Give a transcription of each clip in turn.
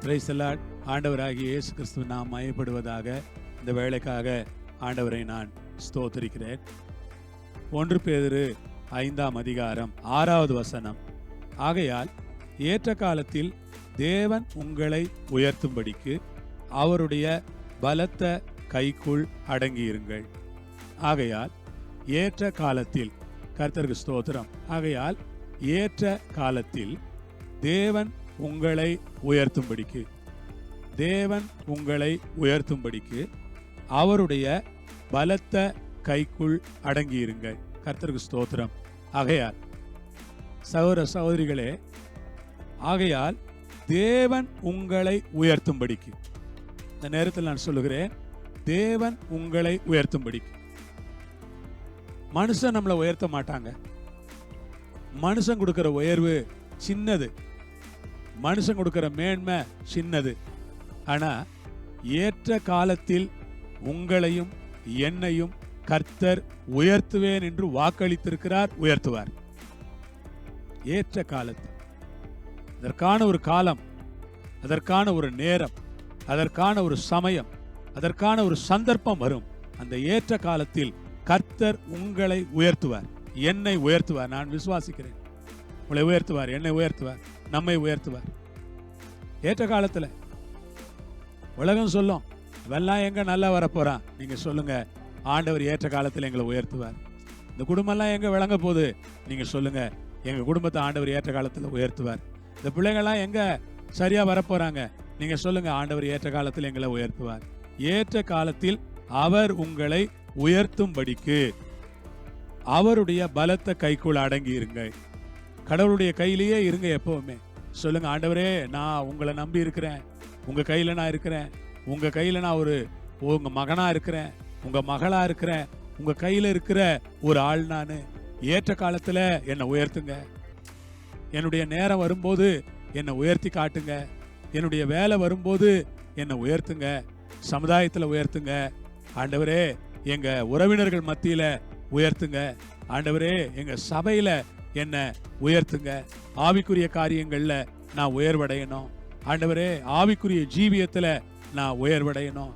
Praise the Lord. ஆண்டவராகிய இயேசு கிறிஸ்துவின் நாம் மகிமைப்படுவதாக. இந்த வேளைக்காக ஆண்டவரை நான் ஸ்தோத்திரிக்கிறேன். 1 பேதுரு 5ஆம் அதிகாரம் 6வது வசனம். ஆகையால் ஏற்ற காலத்தில் தேவன் உங்களை உயர்த்தும்படிக்கு அவருடைய பலத்த கைக்குள் அடங்கியிருங்கள். ஆகையால் ஏற்ற காலத்தில், கர்த்தருக்கு ஸ்தோத்திரம். ஆகையால் ஏற்ற காலத்தில் தேவன் உங்களை உயர்த்தும்படிக்கு, தேவன் உங்களை உயர்த்தும்படிக்கு அவருடைய பலத்த கைக்குள் அடங்கியிருங்கள். கர்த்தருக்கு ஸ்தோத்திரம். ஆகையால் சகோதர சகோதரிகளே, ஆகையால் தேவன் உங்களை உயர்த்தும்படிக்கு, இந்த நேரத்தில் நான் சொல்லுகிறேன், தேவன் உங்களை உயர்த்தும்படிக்கு. மனுஷன் நம்மளை உயர்த்த மாட்டாங்க. மனுஷன் கொடுக்கிற உயர்வு சின்னது, மனுஷன் கொடுக்கிற மேன்மை சின்னது. ஆனா ஏற்ற காலத்தில் உங்களையும் என்னையும் கர்த்தர் உயர்த்துவேன் என்று வாக்களித்திருக்கிறார், உயர்த்துவார். ஏற்ற காலத்தில் அதற்கான ஒரு காலம், அதற்கான ஒரு நேரம், அதற்கான ஒரு சமயம், அதற்கான ஒரு சந்தர்ப்பம் வரும். அந்த ஏற்ற காலத்தில் கர்த்தர் உங்களை உயர்த்துவார், என்னை உயர்த்துவார். நான் விசுவாசிக்கிறேன். உங்களை உயர்த்துவார், என்னை உயர்த்துவார், நம்மை உயர்த்துவார். ஏற்ற காலத்துல உலகம் சொல்லும், இவெல்லாம் எங்க நல்லா வரப்போறான். நீங்க சொல்லுங்க, ஆண்டவர் ஏற்ற காலத்தில் எங்களை உயர்த்துவார். இந்த குடும்பம்லாம் எங்க விளங்க போகுது. நீங்க சொல்லுங்க, எங்க குடும்பத்தை ஆண்டவர் ஏற்ற காலத்தில் உயர்த்துவார். இந்த பிள்ளைங்கள்லாம் எங்க சரியா வரப்போறாங்க. நீங்க சொல்லுங்க, ஆண்டவர் ஏற்ற காலத்தில் எங்களை உயர்த்துவார். ஏற்ற காலத்தில் அவர் உங்களை உயர்த்தும்படிக்கு அவருடைய பலத்த கைக்குள் அடங்கி இருங்க. கடவுளுடைய கையிலேயே இருங்க எப்பவுமே. சொல்லுங்க, ஆண்டவரே நான் உங்களை நம்பி இருக்கிறேன், உங்க கையில நான் இருக்கிறேன், உங்க கையில நான் உங்க மகனா இருக்கிறேன், உங்க மகளா இருக்கிறேன், உங்க கையில இருக்கிற ஒரு ஆள் நானு. ஏற்ற காலத்துல என்னை உயர்த்துங்க. என்னுடைய நேரம் வரும்போது என்னை உயர்த்தி காட்டுங்க. என்னுடைய வேலை வரும்போது என்னை உயர்த்துங்க. சமுதாயத்துல உயர்த்துங்க. ஆண்டவரே எங்க உறவினர்கள் மத்தியில உயர்த்துங்க. ஆண்டவரே எங்க சபையில என்ன உயர்த்துங்க. ஆவிக்குரிய காரியங்கள்ல நான் உயர்வடையணும். ஆண்டவரே ஆவிக்குரிய ஜீவியத்துல நான் உயர்வடையணும்.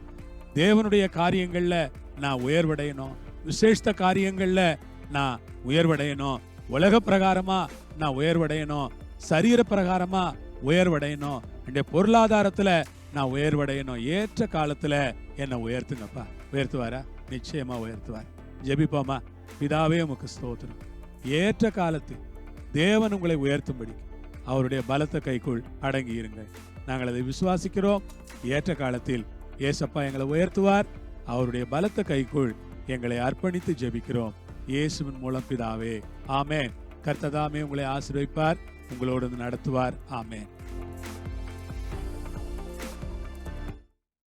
தேவனுடைய காரியங்கள்ல நான் உயர்வடையணும். விசேஷ காரியங்கள்ல நான் உயர்வடையணும். உலக பிரகாரமா நான் உயர்வடையணும். சரீர பிரகாரமா உயர்வடையணும். என்னுடைய பொருளாதாரத்துல நான் உயர்வடையணும். ஏற்ற காலத்துல என்னை உயர்த்துங்கப்பா. உயர்த்துவாரா? நிச்சயமா உயர்த்துவார். ஜெபிப்போமா? பிதாவே உமக்கு ஸ்தோத்திரம். ஏற்ற காலத்தில் தேவன் உங்களை உயர்த்தும்படி அவருடைய பலத்த கைக்குள் அடங்கி இருங்கள். நாங்கள் அதை விசுவாசிக்கிறோம். ஏற்ற காலத்தில் ஏசப்பா எங்களை உயர்த்துவார். அவருடைய பலத்த கைக்குள் எங்களை அர்ப்பணித்து ஜெபிக்கிறோம். இயேசுவின் மூலம் பிதாவே, ஆமென். கர்த்தர் தாமே உங்களை ஆசீர்வதிப்பார், உங்களோடு நடத்துவார். ஆமென்.